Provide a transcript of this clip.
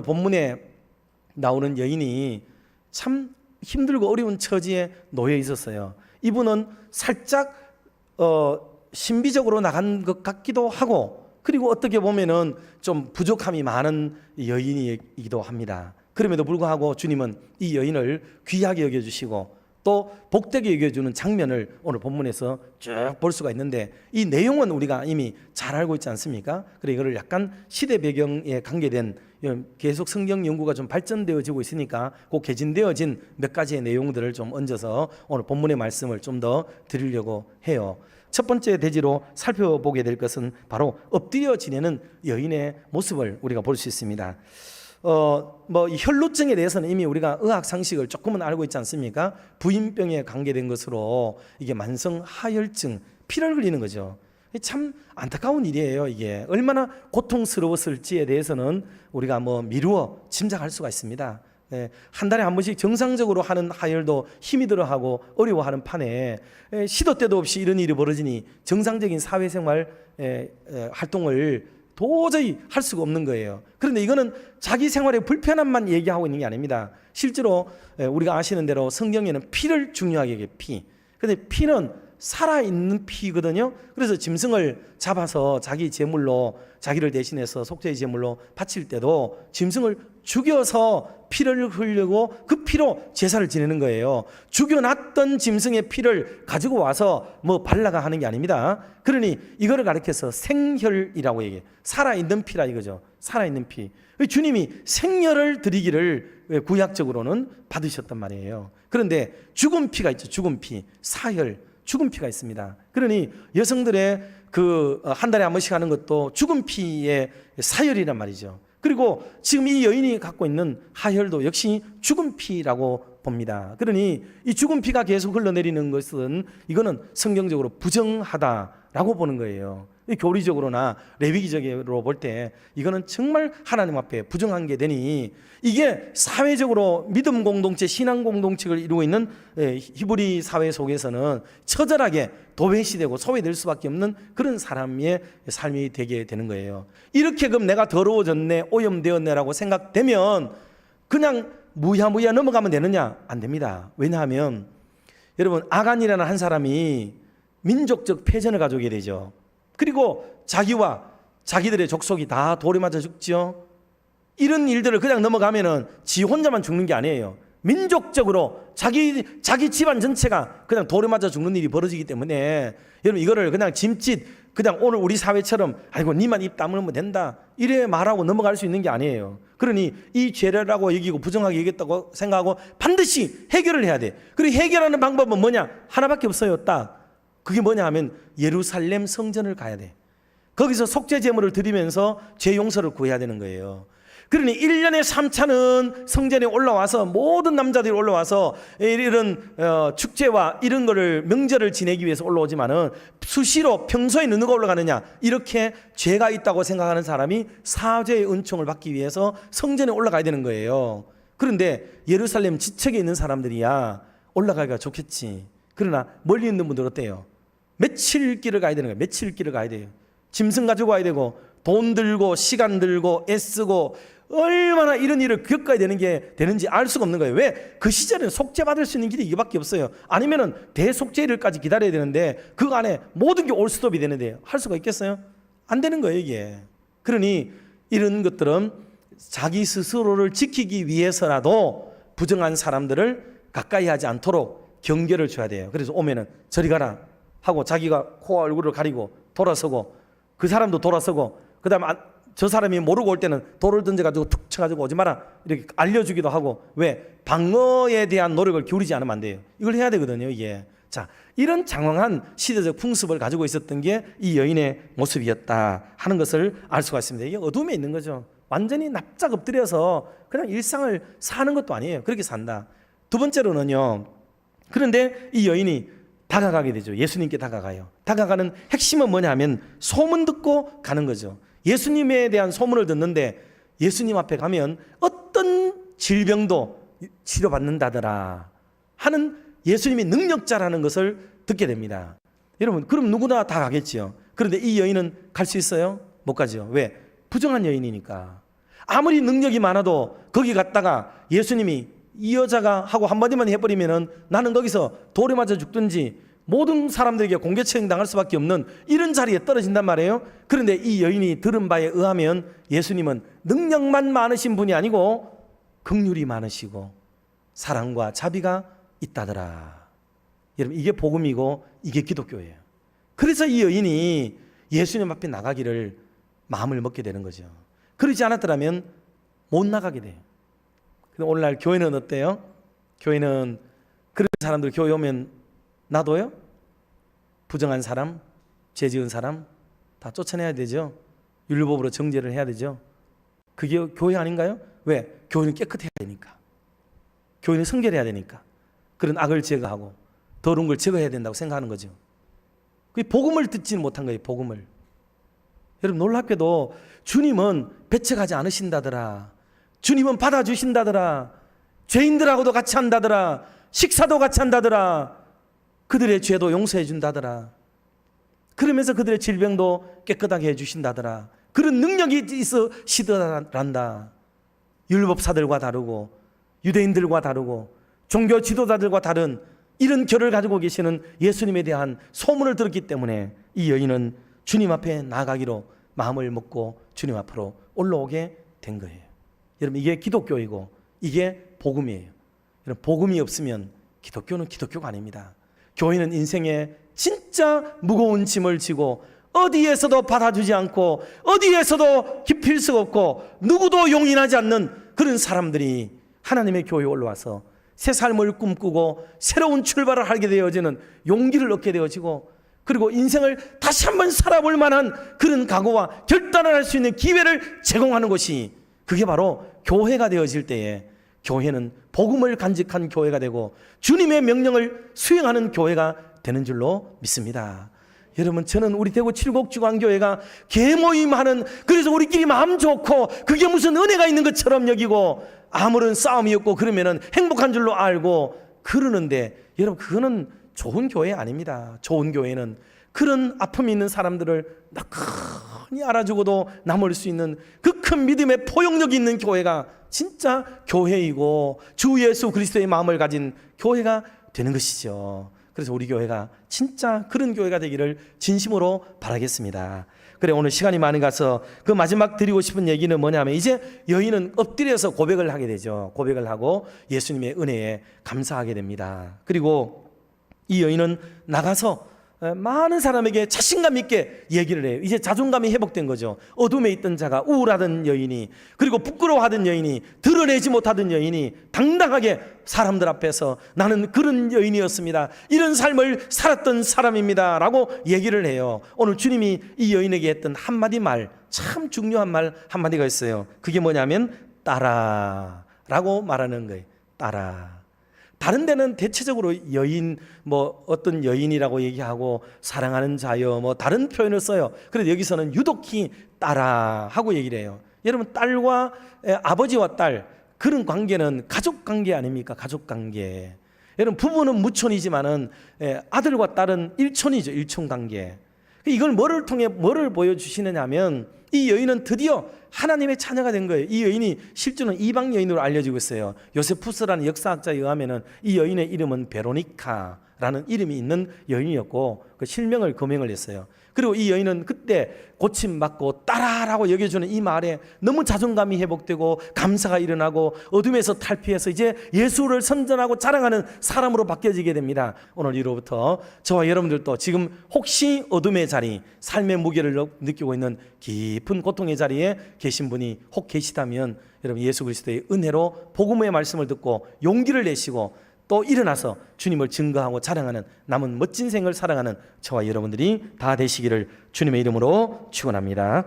오늘 본문에 나오는 여인이 참 힘들고 어려운 처지에 놓여 있었어요. 이분은 살짝 신비적으로 나간 것 같기도 하고, 그리고 어떻게 보면은 좀 부족함이 많은 여인이기도 합니다. 그럼에도 불구하고 주님은 이 여인을 귀하게 여겨주시고 또 복되게 여겨주는 장면을 오늘 본문에서 쭉 볼 수가 있는데, 이 내용은 우리가 이미 잘 알고 있지 않습니까? 그래서 이거를 약간 시대 배경에 관계된, 계속 성경 연구가 좀 발전되어지고 있으니까 그 개진되어진 몇 가지의 내용들을 좀 얹어서 오늘 본문의 말씀을 좀 더 드리려고 해요. 첫 번째 대지로 살펴보게 될 것은 바로 엎드려 지내는 여인의 모습을 우리가 볼 수 있습니다. 이 혈루증에 대해서는 이미 우리가 의학 상식을 조금은 알고 있지 않습니까? 부인병에 관계된 것으로 이게 만성 하혈증, 피를 흘리는 거죠. 참 안타까운 일이에요. 이게 얼마나 고통스러웠을지에 대해서는 우리가 미루어 짐작할 수가 있습니다. 한 달에 한 번씩 정상적으로 하는 하혈도 힘이 들어하고 어려워하는 판에 시도 때도 없이 이런 일이 벌어지니 정상적인 사회생활 활동을 도저히 할 수가 없는 거예요. 그런데 이거는 자기 생활의 불편함만 얘기하고 있는 게 아닙니다. 실제로 우리가 아시는 대로 성경에는 피를 중요하게 여겨요. 피. 그런데 피는 살아있는 피거든요. 그래서 짐승을 잡아서 자기 제물로, 자기를 대신해서 속죄의 제물로 바칠 때도 짐승을 죽여서 피를 흘리고 그 피로 제사를 지내는 거예요. 죽여놨던 짐승의 피를 가지고 와서 발라가 하는 게 아닙니다. 그러니 이거를 가리켜서 생혈이라고 얘기해요. 살아있는 피라 이거죠. 살아있는 피. 주님이 생혈을 드리기를 구약적으로는 받으셨단 말이에요. 그런데 죽은 피가 있죠. 죽은 피, 사혈, 죽은 피가 있습니다. 그러니 여성들의 한 달에 한 번씩 하는 것도 죽은 피의 사혈이란 말이죠. 그리고 지금 이 여인이 갖고 있는 하혈도 역시 죽은 피라고 봅니다. 그러니 이 죽은 피가 계속 흘러내리는 것은 이거는 성경적으로 부정하다라고 보는 거예요. 교리적으로나 레위기적으로 볼 때 이거는 정말 하나님 앞에 부정한 게 되니, 이게 사회적으로 믿음 공동체, 신앙 공동체를 이루고 있는 히브리 사회 속에서는 처절하게 도외시되고 소외될 수밖에 없는 그런 사람의 삶이 되게 되는 거예요. 이렇게 그럼 내가 더러워졌네, 오염되었네라고 생각되면 그냥 무야무야 넘어가면 되느냐? 안 됩니다. 왜냐하면 여러분, 아간이라는 한 사람이 민족적 패전을 가져오게 되죠. 그리고 자기와 자기들의 족속이 다 돌에 맞아 죽죠. 이런 일들을 그냥 넘어가면은 지 혼자만 죽는 게 아니에요. 민족적으로 자기 집안 전체가 그냥 돌에 맞아 죽는 일이 벌어지기 때문에, 여러분 이거를 그냥 짐짓 그냥 오늘 우리 사회처럼 아이고 니만 입 다물면 된다 이래 말하고 넘어갈 수 있는 게 아니에요. 그러니 이 죄라고 여기고 부정하게 여겼다고 생각하고 반드시 해결을 해야 돼. 그리고 해결하는 방법은 뭐냐? 하나밖에 없어요. 딱 그게 뭐냐 하면 예루살렘 성전을 가야 돼. 거기서 속죄 제물을 드리면서 죄 용서를 구해야 되는 거예요. 그러니 1년에 3차는 성전에 올라와서 모든 남자들이 올라와서 이런 축제와 이런 거를 명절을 지내기 위해서 올라오지만은 수시로 평소에는 누가 올라가느냐? 이렇게 죄가 있다고 생각하는 사람이 사죄의 은총을 받기 위해서 성전에 올라가야 되는 거예요. 그런데 예루살렘 지척에 있는 사람들이야 올라가기가 좋겠지. 그러나 멀리 있는 분들 어때요? 며칠 길을 가야 되는 거예요. 며칠 길을 가야 돼요. 짐승 가지고 와야 되고 돈 들고 시간 들고 애쓰고 얼마나 이런 일을 겪어야 되는지 알 수가 없는 거예요. 왜? 그 시절에는 속죄받을 수 있는 길이 이거밖에 없어요. 아니면은 대속죄일까지 기다려야 되는데 그 안에 모든 게 올스톱이 되는데 할 수가 있겠어요? 안 되는 거예요 이게. 그러니 이런 것들은 자기 스스로를 지키기 위해서라도 부정한 사람들을 가까이 하지 않도록 경계를 줘야 돼요. 그래서 오면은 저리 가라 하고 자기가 코와 얼굴을 가리고 돌아서고, 그 사람도 돌아서고, 그 다음에 저 사람이 모르고 올 때는 돌을 던져가지고 툭 쳐가지고 오지 마라 이렇게 알려주기도 하고. 왜? 방어에 대한 노력을 기울이지 않으면 안 돼요. 이걸 해야 되거든요 이게. 자, 이런 장황한 시대적 풍습을 가지고 있었던 게 이 여인의 모습이었다 하는 것을 알 수가 있습니다. 이게 어둠에 있는 거죠. 완전히 납작 엎드려서 그냥 일상을 사는 것도 아니에요. 그렇게 산다. 두 번째로는요, 그런데 이 여인이 다가가게 되죠. 예수님께 다가가요. 다가가는 핵심은 뭐냐 하면 소문 듣고 가는 거죠. 예수님에 대한 소문을 듣는데 예수님 앞에 가면 어떤 질병도 치료받는다더라 하는 예수님이 능력자라는 것을 듣게 됩니다. 여러분, 그럼 누구나 다 가겠지요. 그런데 이 여인은 갈 수 있어요? 못 가죠. 왜? 부정한 여인이니까. 아무리 능력이 많아도 거기 갔다가 예수님이 이 여자가 하고 한마디만 해버리면은 나는 거기서 돌에 맞아 죽든지 모든 사람들에게 공개처형 당할 수밖에 없는 이런 자리에 떨어진단 말이에요. 그런데 이 여인이 들은 바에 의하면 예수님은 능력만 많으신 분이 아니고 긍휼이 많으시고 사랑과 자비가 있다더라. 여러분, 이게 복음이고 이게 기독교예요. 그래서 이 여인이 예수님 앞에 나가기를 마음을 먹게 되는 거죠. 그러지 않았더라면 못 나가게 돼요. 근데 오늘날 교회는 어때요? 교회는 그런 사람들 교회 오면 놔둬요? 부정한 사람, 죄 지은 사람 다 쫓아내야 되죠. 율법으로 정죄를 해야 되죠. 그게 교회 아닌가요? 왜? 교회는 깨끗해야 되니까. 교회는 성결해야 되니까. 그런 악을 제거하고 더러운 걸 제거해야 된다고 생각하는 거죠. 그 복음을 듣지는 못한 거예요. 복음을. 여러분, 놀랍게도 주님은 배척하지 않으신다더라. 주님은 받아주신다더라. 죄인들하고도 같이 한다더라. 식사도 같이 한다더라. 그들의 죄도 용서해 준다더라. 그러면서 그들의 질병도 깨끗하게 해주신다더라. 그런 능력이 있으시더란다. 율법사들과 다르고 유대인들과 다르고 종교 지도자들과 다른 이런 결을 가지고 계시는 예수님에 대한 소문을 들었기 때문에 이 여인은 주님 앞에 나가기로 마음을 먹고 주님 앞으로 올라오게 된 거예요. 여러분, 이게 기독교이고 이게 복음이에요. 여러분, 복음이 없으면 기독교는 기독교가 아닙니다. 교회는 인생에 진짜 무거운 짐을 지고 어디에서도 받아주지 않고 어디에서도 깊일 수 없고 누구도 용인하지 않는 그런 사람들이 하나님의 교회에 올라와서 새 삶을 꿈꾸고 새로운 출발을 하게 되어지는 용기를 얻게 되어지고 그리고 인생을 다시 한번 살아볼 만한 그런 각오와 결단을 할 수 있는 기회를 제공하는 것이 그게 바로 교회가 되어질 때에 교회는 복음을 간직한 교회가 되고 주님의 명령을 수행하는 교회가 되는 줄로 믿습니다. 여러분, 저는 우리 대구 칠곡주광교회가 개모임하는, 그래서 우리끼리 마음 좋고 그게 무슨 은혜가 있는 것처럼 여기고 아무런 싸움이 없고 그러면은 행복한 줄로 알고 그러는데, 여러분, 그거는 좋은 교회 아닙니다. 좋은 교회는 그런 아픔이 있는 사람들을 나크니 알아주고도 남을 수 있는 그 큰 믿음의 포용력이 있는 교회가 진짜 교회이고 주 예수 그리스도의 마음을 가진 교회가 되는 것이죠. 그래서 우리 교회가 진짜 그런 교회가 되기를 진심으로 바라겠습니다. 그래, 오늘 시간이 많이 가서 그 마지막 드리고 싶은 얘기는 뭐냐면, 이제 여인은 엎드려서 고백을 하게 되죠. 고백을 하고 예수님의 은혜에 감사하게 됩니다. 그리고 이 여인은 나가서 많은 사람에게 자신감 있게 얘기를 해요. 이제 자존감이 회복된 거죠. 어둠에 있던 자가, 우울하던 여인이, 그리고 부끄러워하던 여인이, 드러내지 못하던 여인이 당당하게 사람들 앞에서 나는 그런 여인이었습니다, 이런 삶을 살았던 사람입니다 라고 얘기를 해요. 오늘 주님이 이 여인에게 했던 한마디 말, 참 중요한 말 한마디가 있어요. 그게 뭐냐면 따라 라고 말하는 거예요. 따라. 다른 데는 대체적으로 여인, 뭐 어떤 여인이라고 얘기하고 사랑하는 자여 뭐 다른 표현을 써요. 그런데 여기서는 유독히 따라 하고 얘기를 해요. 여러분, 딸과 아버지와 딸, 그런 관계는 가족 관계 아닙니까? 가족 관계. 여러분, 부부는 무촌이지만은 아들과 딸은 일촌이죠. 일촌 관계. 이걸 뭐를 통해 뭐를 보여주시느냐 하면, 이 여인은 드디어 하나님의 자녀가 된 거예요. 이 여인이 실제로는 이방 여인으로 알려지고 있어요. 요세푸스라는 역사학자에 의하면 이 여인의 이름은 베로니카라는 이름이 있는 여인이었고 그 실명을 거명을 했어요. 그리고 이 여인은 그때 고침받고 따라라고 여겨주는 이 말에 너무 자존감이 회복되고 감사가 일어나고 어둠에서 탈피해서 이제 예수를 선전하고 자랑하는 사람으로 바뀌어지게 됩니다. 오늘 이후로부터 저와 여러분들도 지금 혹시 어둠의 자리, 삶의 무게를 느끼고 있는 깊은 고통의 자리에 계신 분이 혹 계시다면, 여러분, 예수 그리스도의 은혜로 복음의 말씀을 듣고 용기를 내시고 또 일어나서 주님을 증거하고 자랑하는 남은 멋진 생을 살아가는 저와 여러분들이 다 되시기를 주님의 이름으로 축원합니다.